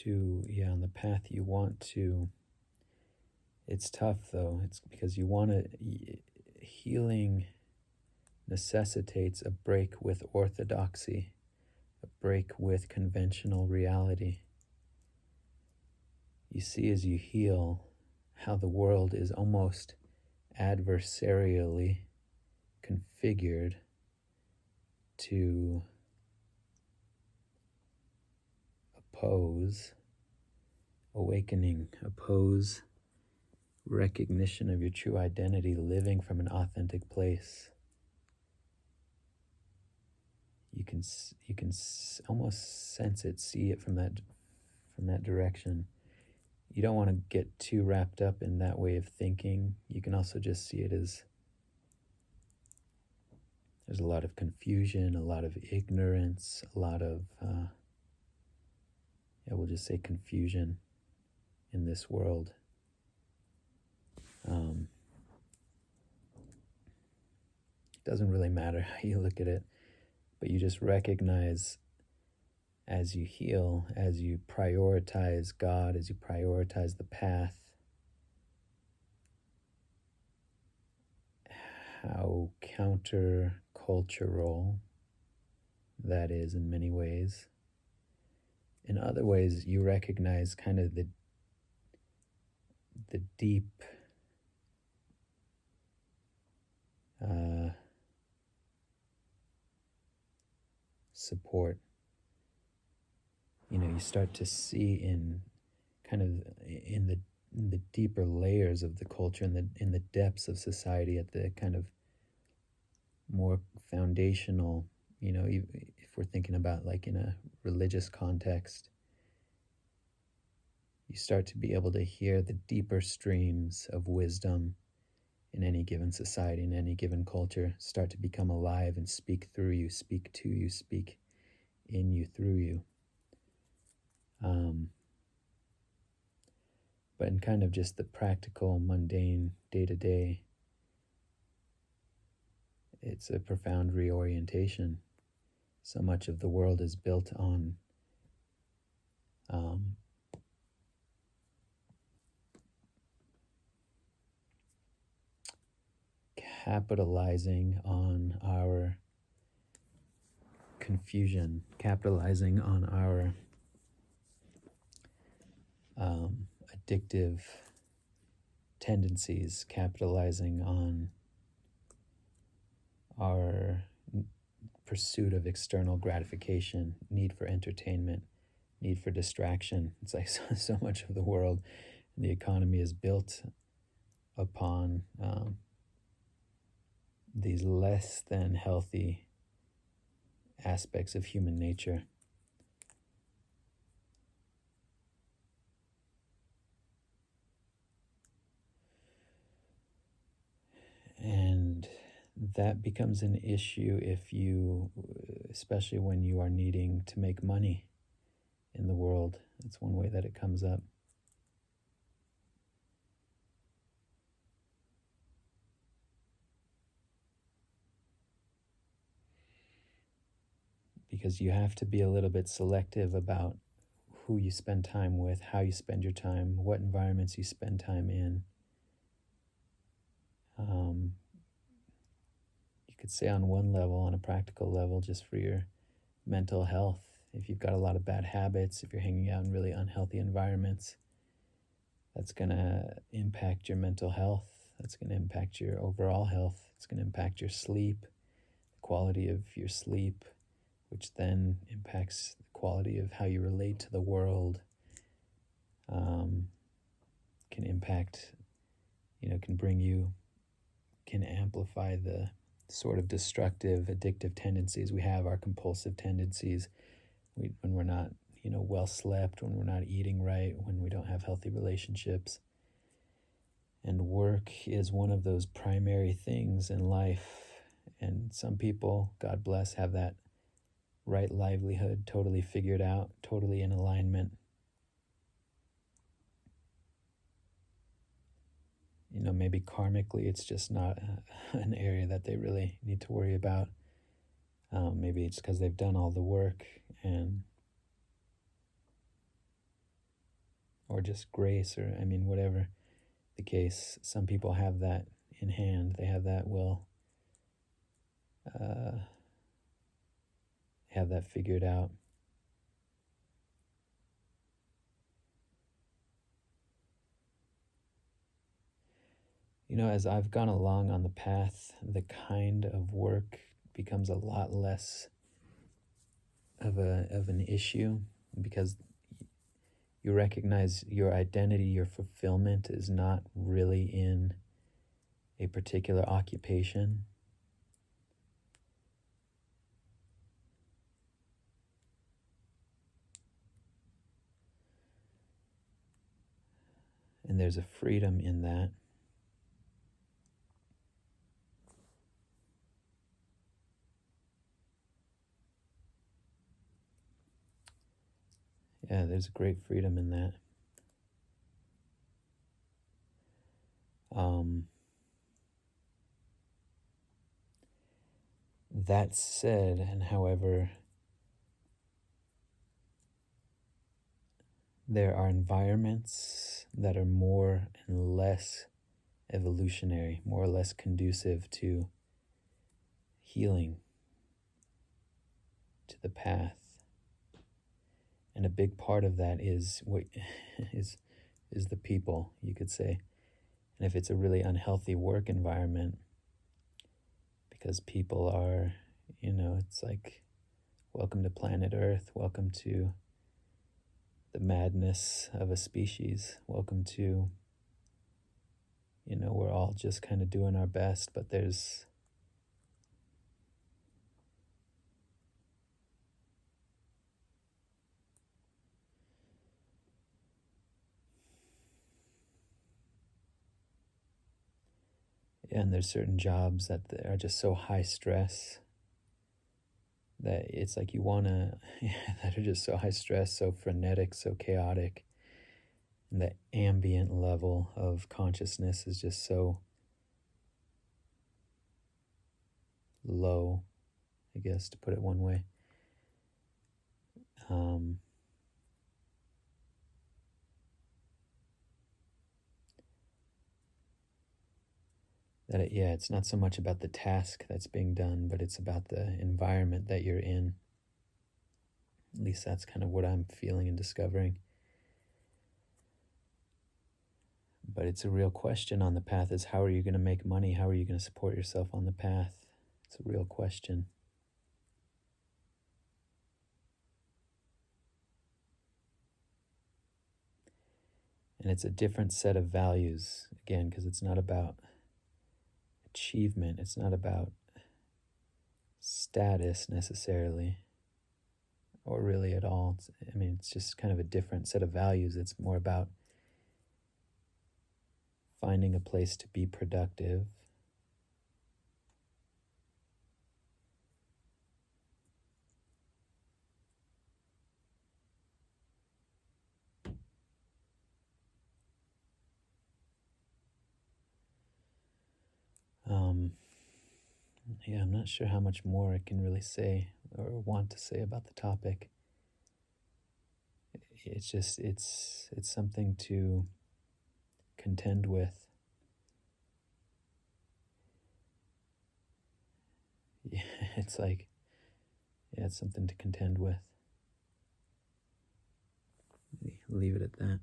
on the path you want to. It's tough though. It's because you want to, healing necessitates a break with orthodoxy, a break with conventional reality. You see as you heal how the world is almost adversarially configured to oppose awakening, oppose recognition of your true identity, living from an authentic place. You can almost sense it, see it from that direction. You don't want to get too wrapped up in that way of thinking. You can also just see it as there's a lot of confusion, a lot of ignorance, a lot of, we'll just say confusion in this world. It doesn't really matter how you look at it, but you just recognize as you heal, as you prioritize God, as you prioritize the path, how counter-cultural that is in many ways. In other ways, you recognize kind of the deep support. You start to see in kind of in the deeper layers of the culture, in the depths of society, at the kind of more foundational, if we're thinking about like in a religious context, you start to be able to hear the deeper streams of wisdom in any given society, in any given culture, start to become alive and speak through you, speak to you, speak in you, through you. But in kind of just the practical, mundane, day-to-day, it's a profound reorientation. So much of the world is built on capitalizing on our confusion, capitalizing on our addictive tendencies, capitalizing on our pursuit of external gratification, need for entertainment, need for distraction. It's like so much of the world and the economy is built upon these less than healthy aspects of human nature. And that becomes an issue especially when you are needing to make money in the world. That's one way that it comes up. Because you have to be a little bit selective about who you spend time with, how you spend your time, what environments you spend time in. You could say on one level, on a practical level, just for your mental health, if you've got a lot of bad habits, if you're hanging out in really unhealthy environments, that's going to impact your mental health. That's going to impact your overall health. It's going to impact your sleep, the quality of your sleep, which then impacts the quality of how you relate to the world, can impact, can amplify the sort of destructive, addictive tendencies we have, our compulsive tendencies, when we're not, well slept, when we're not eating right, when we don't have healthy relationships. And work is one of those primary things in life. And some people, God bless, have that right livelihood totally figured out, totally in alignment. Maybe karmically it's just not an area that they really need to worry about. Maybe it's because they've done all the work and or just grace, or I mean, whatever the case. Some people have that in hand. They have that will, have that figured out. You know, as I've gone along on the path, the kind of work becomes a lot less of an issue, because you recognize your identity, your fulfillment is not really in a particular occupation. And there's a freedom in that. Yeah, there's a great freedom in that. That said, and however, there are environments that are more and less evolutionary, more or less conducive to healing, to the path. And a big part of that is what is the people, you could say. And if it's a really unhealthy work environment, because people are, it's like, welcome to planet Earth, welcome to the madness of a species, welcome to, we're all just kind of doing our best, but there's and there's certain jobs that are just so high stress that it's like you want to, that are just so high stress, so frenetic, so chaotic. And the ambient level of consciousness is just so low, I guess, to put it one way. It's not so much about the task that's being done, but it's about the environment that you're in. At least that's kind of what I'm feeling and discovering. But it's a real question on the path, is how are you going to make money? How are you going to support yourself on the path? It's a real question. And it's a different set of values, again, because it's not about achievement. It's not about status necessarily, or really at all. It's just kind of a different set of values. It's more about finding a place to be productive, I'm not sure how much more I can really say or want to say about the topic. It's just, it's something to contend with. Yeah, it's like, it's something to contend with. Leave it at that.